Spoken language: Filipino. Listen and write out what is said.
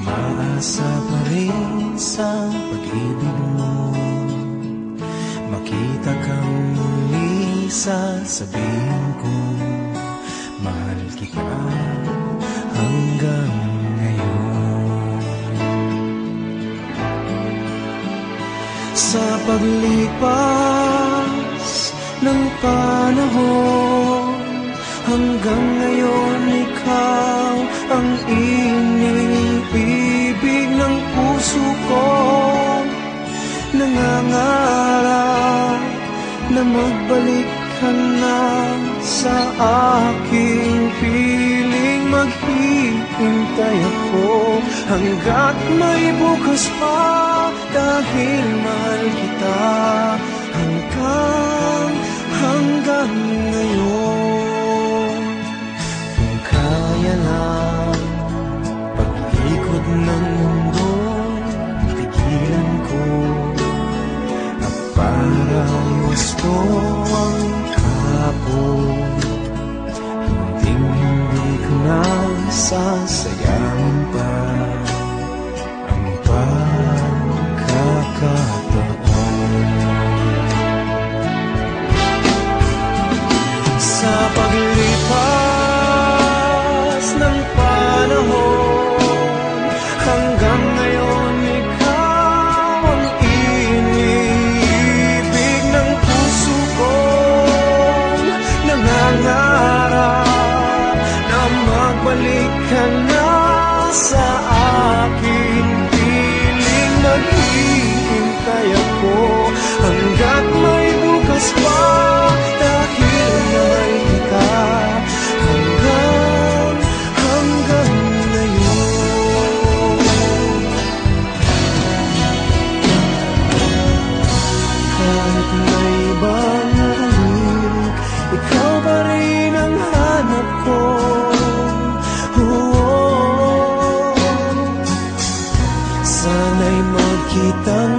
umaasa pa rin sa pag-ibig mo. Makita kang muli, sasabihin ko, mahal kita hanggang ngayon. Sa paglipas ng panahon, hanggang ngayon ikaw ang iniibig ng puso ko. Nangangarap na magbalik ka na sa aking piling. Maghihintay ako hanggat may bukas pa, dahil mahal kita hanggang ngayon. Kung kaya lang pag-ikot ng mundo, tigilan ko at para gusto ang hapon. Hindi ko na sasayangin pa ang pagkakataon. Sa paglipas ng panahon, hanggang ngayon ikaw ang iniibig ng puso ko. Nangangarap na magbalik ka na sa aking piling. Maghihintay ako hanggat may bukas pa, dahil mahal kita hanggang ngayon. Kahit may ibang ulit, ikaw pa rin ang hanap ko. Sana'y magkitang